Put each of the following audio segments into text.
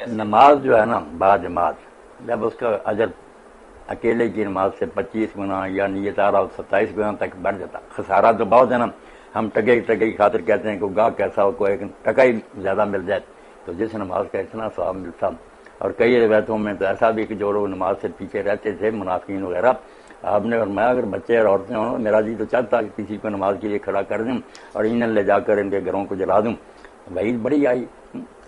نماز جو ہے نا باجماعت، جب اس کا اجر اکیلے کی نماز سے 25 گنا یا نیت آ رہا 27 گنا تک بڑھ جاتا. خسارہ تو بہت ہے نا، ہم ٹکے کی خاطر کہتے ہیں کہ گاہ کیسا ہو، کوئی ٹکا ہی زیادہ مل جائے تو جس نماز کا اتنا ثواب ملتا. اور کئی روایتوں میں تو ایسا بھی کہ جو لوگ نماز سے پیچھے رہتے تھے منافقین وغیرہ، آپ نے فرمایا اگر بچے اور عورتیں ہوں میرا جی تو چاہتا کہ کسی کو نماز کے لیے کھڑا کر دوں اور انہیں لے جا کر ان کے گھروں کو جلا دوں. وعید بڑی آئی،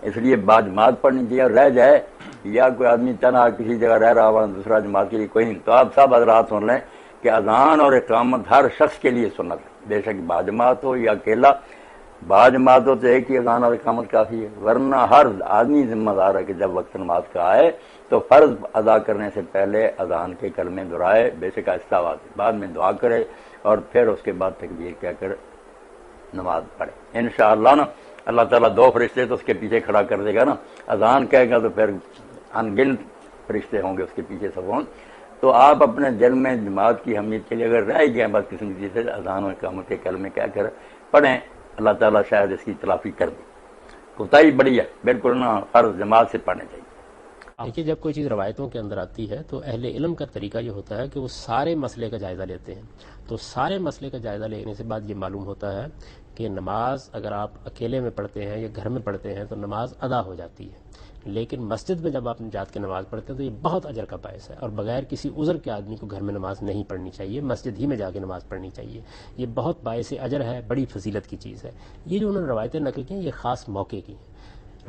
اس لیے باجماعت پڑھنی چاہیے. اور رہ جائے یا کوئی آدمی تنہا کسی جگہ رہ رہا ہوا دوسرا جماعت کے لیے کوئی نہیں، تو آپ سب حضرات سن لیں کہ اذان اور اقامت ہر شخص کے لیے سنت ہے، بے شک باجماعت ہو یا اکیلا. باجماعت ہو تو ایک ہی اذان اور اقامت کافی ہے، ورنہ ہر آدمی ذمہ دار ہے کہ جب وقت نماز کا آئے تو فرض ادا کرنے سے پہلے اذان کے کلمے دہرائے، بے شک آہستہ آواز، بعد میں دعا کرے اور پھر اس کے بعد تکبیر کہہ کر نماز پڑھے. انشاءاللہ نا اللہ تعالیٰ 2 فرشتے تو اس کے پیچھے کھڑا کر دے گا نا، اذان کہے گا تو پھر انگنت فرشتے ہوں گے اس کے پیچھے سب. تو آپ اپنے دل میں جماعت کی اہمیت کے لیے اگر رہ گئے بس قسم کی سے اذان و اقامت کے کلمے کہہ کر پڑھیں، اللہ تعالیٰ شاید اس کی تلافی کر دے. کوتاہی بڑی ہے، بالکل نا فرض جماعت سے پڑھنے چاہیے. دیکھیے جب کوئی چیز روایتوں کے اندر آتی ہے تو اہل علم کا طریقہ یہ ہوتا ہے کہ وہ سارے مسئلے کا جائزہ لیتے ہیں. تو سارے مسئلے کا جائزہ لینے سے بعد یہ معلوم ہوتا ہے کہ نماز اگر آپ اکیلے میں پڑھتے ہیں یا گھر میں پڑھتے ہیں تو نماز ادا ہو جاتی ہے، لیکن مسجد میں جب آپ جات کے نماز پڑھتے ہیں تو یہ بہت اجر کا باعث ہے، اور بغیر کسی عذر کے آدمی کو گھر میں نماز نہیں پڑھنی چاہیے، مسجد ہی میں جا کے نماز پڑھنی چاہیے. یہ بہت باعث اجر ہے، بڑی فضیلت کی چیز ہے. یہ جو انہوں نے روایتیں نقل کی ہیں یہ خاص موقع کی ہیں.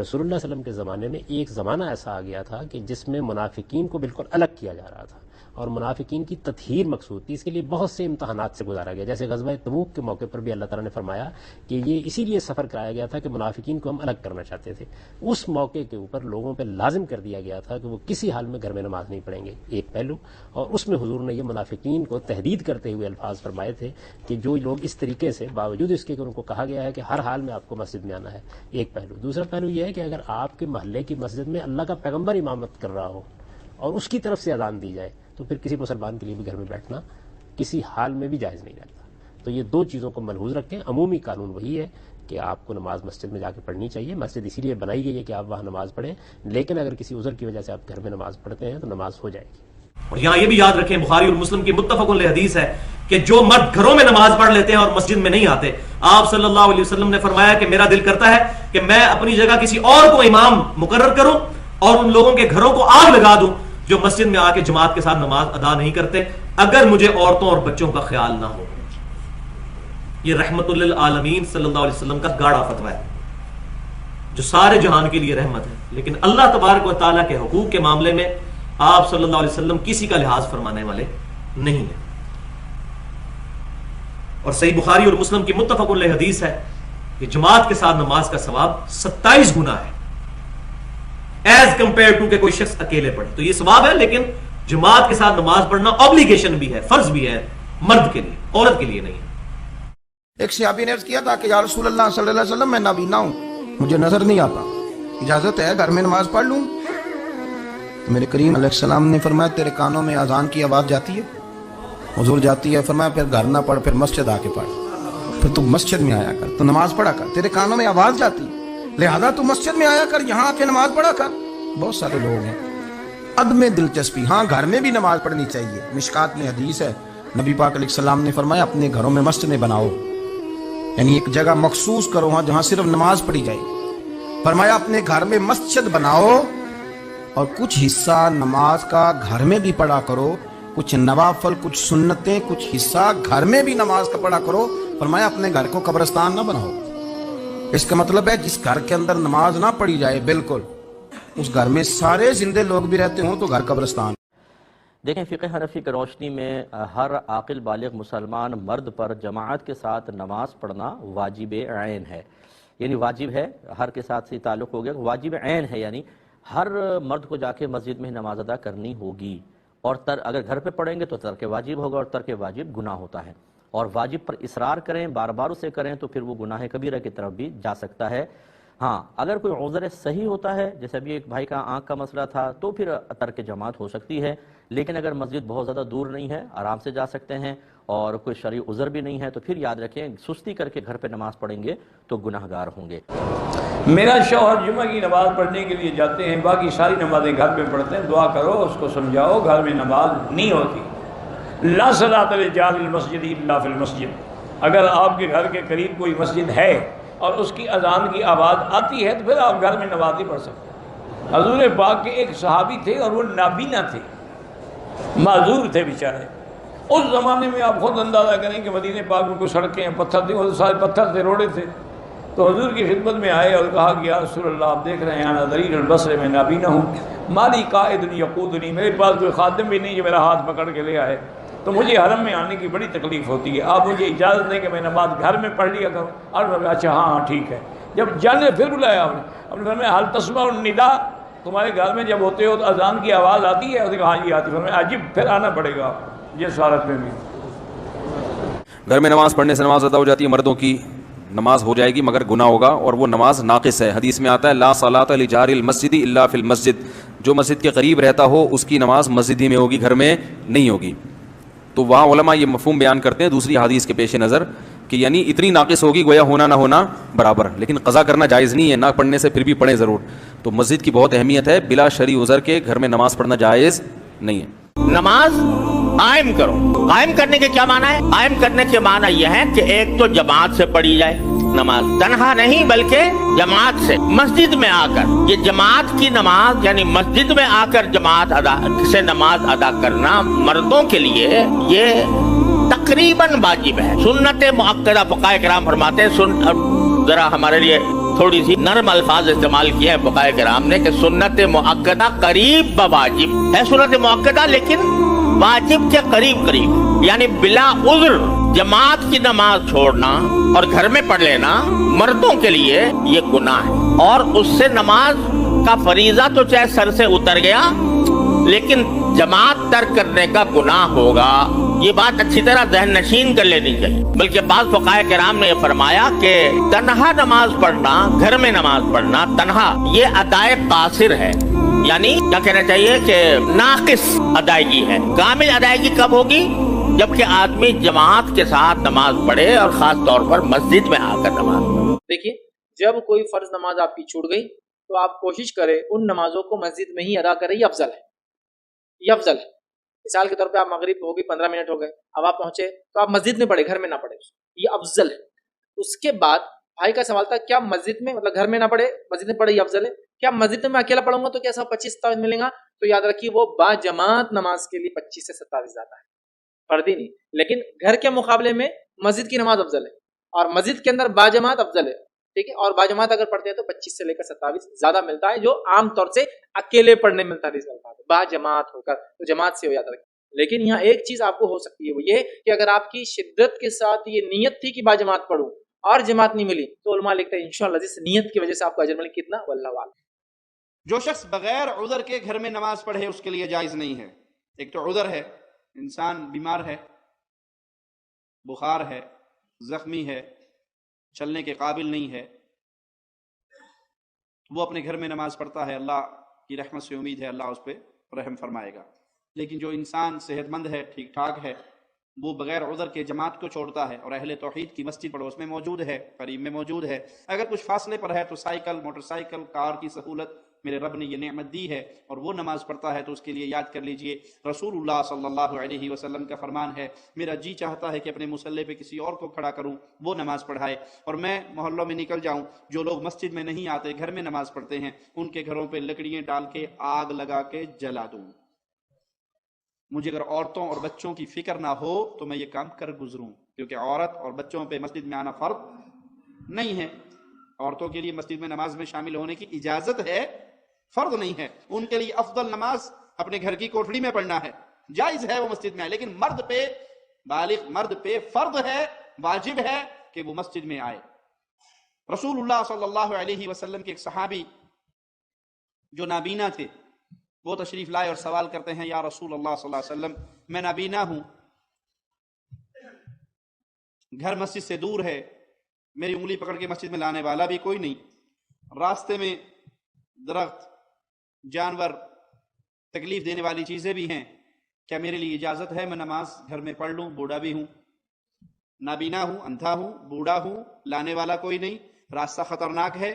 رسول اللہ صلی اللہ علیہ وسلم کے زمانے میں ایک زمانہ ایسا آ گیا تھا کہ جس میں منافقین کو بالکل الگ کیا جا رہا تھا اور منافقین کی تطہیر مقصود تھی. اس کے لیے بہت سے امتحانات سے گزارا گیا، جیسے غزوہ تبوک کے موقع پر بھی اللہ تعالیٰ نے فرمایا کہ یہ اسی لیے سفر کرایا گیا تھا کہ منافقین کو ہم الگ کرنا چاہتے تھے. اس موقع کے اوپر لوگوں پہ لازم کر دیا گیا تھا کہ وہ کسی حال میں گھر میں نماز نہیں پڑھیں گے، ایک پہلو. اور اس میں حضور نے یہ منافقین کو تہدید کرتے ہوئے الفاظ فرمائے تھے کہ جو لوگ اس طریقے سے باوجود اس کے کہ ان کو کہا گیا ہے کہ ہر حال میں آپ کو مسجد میں آنا ہے، ایک پہلو. دوسرا پہلو یہ ہے کہ اگر آپ کے محلے کی مسجد میں اللہ کا پیغمبر امامت کر رہا ہو اور اس کی طرف سے اذان دی جائے تو پھر کسی مسلمان کے لیے بھی گھر میں بیٹھنا کسی حال میں بھی جائز نہیں رہتا. تو یہ 2 چیزوں کو ملحوظ رکھیں. عمومی قانون وہی ہے کہ آپ کو نماز مسجد میں جا کے پڑھنی چاہیے. مسجد اسی لیے بنائی گئی ہے کہ آپ وہاں نماز پڑھیں، لیکن اگر کسی عذر کی وجہ سے آپ گھر میں نماز پڑھتے ہیں تو نماز ہو جائے گی. اور یہاں یہ بھی یاد رکھیں بخاری اور مسلم کی متفق علیہ حدیث ہے کہ جو مرد گھروں میں نماز پڑھ لیتے ہیں اور مسجد میں نہیں آتے، آپ صلی اللہ علیہ وسلم نے فرمایا کہ میرا دل کرتا ہے کہ میں اپنی جگہ کسی اور کو امام مقرر کروں اور ان لوگوں کے گھروں کو آگ لگا دوں جو مسجد میں آ کے جماعت کے ساتھ نماز ادا نہیں کرتے، اگر مجھے عورتوں اور بچوں کا خیال نہ ہو. یہ رحمت للعالمین صلی اللہ علیہ وسلم کا گاڑا فتویٰ ہے جو سارے جہان کے لیے رحمت ہے. لیکن اللہ تبارک و تعالیٰ کے حقوق کے معاملے میں آپ صلی اللہ علیہ وسلم کسی کا لحاظ فرمانے والے نہیں ہیں. اور صحیح بخاری اور مسلم کی متفق علیہ حدیث ہے کہ جماعت کے ساتھ نماز کا ثواب 27 گنا ہے ایز کمپیئر ٹو کہ کوئی شخص اکیلے پڑھے. تو یہ ثواب ہے، لیکن جماعت کے ساتھ نماز پڑھنا اوبلیگیشن بھی ہے، فرض بھی ہے مرد کے لیے، عورت کے لیے نہیں ہے. ایک صحابی نے عرض کیا تھا کہ یا رسول اللہ صلی اللہ علیہ وسلم میں نابینا ہوں، مجھے نظر نہیں آتا، اجازت ہے گھر میں نماز پڑھ لوں؟ تو میرے کریم علیہ السلام نے فرمایا تیرے کانوں میں اذان کی آواز جاتی ہے؟ حضور جاتی ہے. فرمایا پھر گھر نہ پڑھ، پھر مسجد آ کے پڑھ، پھر تو مسجد میں آیا کر، تو نماز پڑھا کر، تیرے کانوں میں آواز جاتی ہے لہذا تو مسجد میں آیا کر، یہاں آ کے نماز پڑھا کر. بہت سارے لوگ ہیں عدم دلچسپی. ہاں گھر میں بھی نماز پڑھنی چاہیے. مشکات میں حدیث ہے نبی پاک علیہ السلام نے فرمایا اپنے گھروں میں مسجد بناؤ، یعنی ایک جگہ مخصوص کرو ہاں جہاں صرف نماز پڑھی جائے. فرمایا اپنے گھر میں مسجد بناؤ اور کچھ حصہ نماز کا گھر میں بھی پڑھا کرو، کچھ نوافل، کچھ سنتیں، کچھ حصہ گھر میں بھی نماز کا پڑھا کرو. فرمایا اپنے گھر کو قبرستان نہ بناؤ. اس کا مطلب ہے جس گھر کے اندر نماز نہ پڑھی جائے بالکل، اس گھر میں سارے زندے لوگ بھی رہتے ہوں تو گھر قبرستان. دیکھیں فقہ حنفی کی روشنی میں ہر عاقل بالغ مسلمان مرد پر جماعت کے ساتھ نماز پڑھنا واجب عین ہے. یعنی واجب ہے، ہر کے ساتھ سے تعلق ہو گیا، واجب عین ہے، یعنی ہر مرد کو جا کے مسجد میں نماز ادا کرنی ہوگی. اور اگر گھر پہ پڑھیں گے تو ترک واجب ہوگا، اور ترک واجب گناہ ہوتا ہے. اور واجب پر اصرار کریں، بار بار اسے کریں تو پھر وہ گناہ کبیرہ کی طرف بھی جا سکتا ہے. ہاں اگر کوئی عذر صحیح ہوتا ہے، جیسے ابھی ایک بھائی کا آنکھ کا مسئلہ تھا، تو پھر ترک جماعت ہو سکتی ہے. لیکن اگر مسجد بہت زیادہ دور نہیں ہے، آرام سے جا سکتے ہیں، اور کوئی شرعی عذر بھی نہیں ہے، تو پھر یاد رکھیں سستی کر کے گھر پہ نماز پڑھیں گے تو گناہگار ہوں گے. میرا شوہر جمعہ کی نماز پڑھنے کے لیے جاتے ہیں، باقی ساری نمازیں گھر میں پڑھتے ہیں، دعا کرو اس کو سمجھاؤ گھر میں نماز نہیں ہوتی۔ لا صلاۃ لجار المسجد الا فی المسجد، اگر آپ کے گھر کے قریب کوئی مسجد ہے اور اس کی اذان کی آواز آتی ہے تو پھر آپ گھر میں نماز نہیں پڑھ سکتے۔ حضور پاک کے ایک صحابی تھے اور وہ نابینا تھے، معذور تھے بیچارے۔ اس زمانے میں آپ خود اندازہ کریں کہ مدینہ پاک میں کوئی سڑکیں ہیں، پتھر تھے، وہ سارے پتھر تھے، روڑے تھے۔ تو حضور کی خدمت میں آئے اور کہا کہ یا رسول اللہ آپ دیکھ رہے ہیں انا ضریر البصر، میں نابینا ہوں، مالی قائد یقودنی، میرے پاس کوئی خادم بھی نہیں جو میرا ہاتھ پکڑ کے لے آئے، تو مجھے حرم میں آنے کی بڑی تکلیف ہوتی ہے، آپ مجھے اجازت دیں کہ میں نماز گھر میں پڑھ لیا کروں۔ اور میں اچھا ہاں ٹھیک ہے۔ جب جانے پھر بلایا آپ نے فرمایا حل تسمع النداء، تمہارے گھر میں جب ہوتے ہو تو اذان کی آواز آتی ہے؟ ہاں جی آتی ہے۔ فرمایا عجیب، پھر آنا پڑے گا جس حالت میں بھی۔ گھر میں نماز پڑھنے سے نماز ادا ہو جاتی ہے، مردوں کی نماز ہو جائے گی مگر گناہ ہوگا اور وہ نماز ناقص ہے۔ حدیث میں آتا ہے لا صلاۃ لجار المسجد الا فی المسجد، جو مسجد کے قریب رہتا ہو اس کی نماز مسجد ہی میں ہوگی، گھر میں نہیں ہوگی۔ تو وہاں علماء یہ مفہوم بیان کرتے ہیں دوسری حدیث کے پیش نظر کہ یعنی اتنی ناقص ہوگی گویا ہونا نہ ہونا برابر، لیکن قضا کرنا جائز نہیں ہے، نہ پڑھنے سے پھر بھی پڑھیں ضرور۔ تو مسجد کی بہت اہمیت ہے، بلا شرعی عذر کے گھر میں نماز پڑھنا جائز نہیں ہے۔ نماز قائم کرو، قائم کرنے کے کیا معنی ہے؟ قائم کرنے کے معنی یہ ہے کہ ایک تو جماعت سے پڑھی جائے نماز، تنہا نہیں بلکہ جماعت سے، مسجد میں آ کر۔ یہ جماعت کی نماز یعنی مسجد میں آ کر جماعت سے نماز ادا کرنا مردوں کے لیے یہ تقریباً واجب ہے، سنت مؤکدہ۔ فقہاء کرام فرماتے ہیں، ذرا ہمارے لیے تھوڑی سی نرم الفاظ استعمال کیے ہیں فقہاء کرام نے کہ سنت مؤکدہ قریب بواجب ہے، سنت مؤکدہ لیکن واجب کے قریب قریب، یعنی بلا عذر جماعت کی نماز چھوڑنا اور گھر میں پڑھ لینا مردوں کے لیے یہ گناہ ہے، اور اس سے نماز کا فریضہ تو چاہے سر سے اتر گیا لیکن جماعت ترک کرنے کا گناہ ہوگا۔ یہ بات اچھی طرح ذہن نشین کر لینی چاہیے۔ بلکہ بعض فقہاء کرام نے یہ فرمایا کہ تنہا نماز پڑھنا، گھر میں نماز پڑھنا تنہا، یہ ادائے قاصر ہے، یعنی کیا کہنا چاہیے کہ ناقص ادائیگی ہے۔ کامل ادائیگی کب ہوگی؟ جبکہ آدمی جماعت کے ساتھ نماز پڑھے اور خاص طور پر مسجد میں آ کر نماز پڑھے۔ دیکھیے، جب کوئی فرض نماز آپ کی چھوٹ گئی تو آپ کوشش کریں ان نمازوں کو مسجد میں ہی ادا کریں، یہ افضل ہے، یہ افضل ہے۔ مثال کے طور پہ آپ مغرب ہوگی 15 منٹ ہو گئے، اب آپ پہنچے تو آپ مسجد میں پڑھے، گھر میں نہ پڑھے، یہ افضل ہے۔ اس کے بعد بھائی کا سوال تھا کیا مسجد میں، مطلب گھر میں نہ پڑھے مسجد میں پڑھے، یہ افضل ہے۔ کیا مسجد میں اکیلا پڑھوں گا تو کیا 25 ملیں گا؟ تو یاد رکھیے وہ با جماعت نماز کے لیے 25 سے 27 زیادہ ہے، فردی نہیں۔ لیکن گھر کے مقابلے میں مسجد کی نماز افضل ہے، اور مسجد کے اندر با جماعت افضل ہے، ٹھیک ہے۔ اور با جماعت اگر پڑھتے ہیں تو 25 سے لے کر 27 زیادہ ملتا ہے، جو عام طور سے اکیلے پڑھنے میں ملتا ہے۔ با جماعت ہو کر تو جماعت سے ہو، یاد رکھیں۔ لیکن یہاں ایک چیز آپ کو ہو سکتی ہے، وہ یہ کہ اگر آپ کی شدت کے ساتھ یہ نیت تھی کہ با جماعت پڑھوں اور جماعت نہیں ملی تو علماء لکھتے ہیں انشاءاللہ جس نیت کی وجہ سے آپ کو اجر ملے، کتنا واللہ اعلم۔ جو شخص بغیر عذر کے گھر میں نماز پڑھے اس کے لیے جائز نہیں ہے۔ ایک تو عذر ہے، انسان بیمار ہے، بخار ہے، زخمی ہے، چلنے کے قابل نہیں ہے، وہ اپنے گھر میں نماز پڑھتا ہے، اللہ کی رحمت سے امید ہے اللہ اس پہ رحم فرمائے گا۔ لیکن جو انسان صحت مند ہے، ٹھیک ٹھاک ہے، وہ بغیر عذر کے جماعت کو چھوڑتا ہے اور اہل توحید کی مسجد پڑوس میں موجود ہے، قریب میں موجود ہے، اگر کچھ فاصلے پر ہے تو سائیکل، موٹر سائیکل، کار کی سہولت میرے رب نے یہ نعمت دی ہے اور وہ نماز پڑھتا ہے تو اس کے لیے یاد کر لیجئے رسول اللہ صلی اللہ علیہ وسلم کا فرمان ہے، میرا جی چاہتا ہے کہ اپنے مصلی پہ کسی اور کو کھڑا کروں، وہ نماز پڑھائے، اور میں محلوں میں نکل جاؤں، جو لوگ مسجد میں نہیں آتے گھر میں نماز پڑھتے ہیں ان کے گھروں پہ لکڑیاں ڈال کے آگ لگا کے جلا دوں۔ مجھے اگر عورتوں اور بچوں کی فکر نہ ہو تو میں یہ کام کر گزروں، کیونکہ عورت اور بچوں پہ مسجد میں آنا فرض نہیں ہے۔ عورتوں کے لیے مسجد میں نماز میں شامل ہونے کی اجازت ہے، فرض نہیں ہے۔ ان کے لیے افضل نماز اپنے گھر کی کوٹھڑی میں پڑھنا ہے، جائز ہے وہ مسجد میں آئے، لیکن مرد پہ، بالغ مرد پہ فرض ہے، واجب ہے کہ وہ مسجد میں آئے۔ رسول اللہ صلی اللہ علیہ وسلم کے ایک صحابی جو نابینا تھے وہ تشریف لائے اور سوال کرتے ہیں، یا رسول اللہ صلی اللہ علیہ وسلم میں نابینا ہوں، گھر مسجد سے دور ہے، میری انگلی پکڑ کے مسجد میں لانے والا بھی کوئی نہیں، راستے میں درخت، جانور، تکلیف دینے والی چیزیں بھی ہیں، کیا میرے لیے اجازت ہے میں نماز گھر میں پڑھ لوں؟ بوڑھا بھی ہوں، نابینا ہوں، اندھا ہوں، بوڑھا ہوں، لانے والا کوئی نہیں، راستہ خطرناک ہے،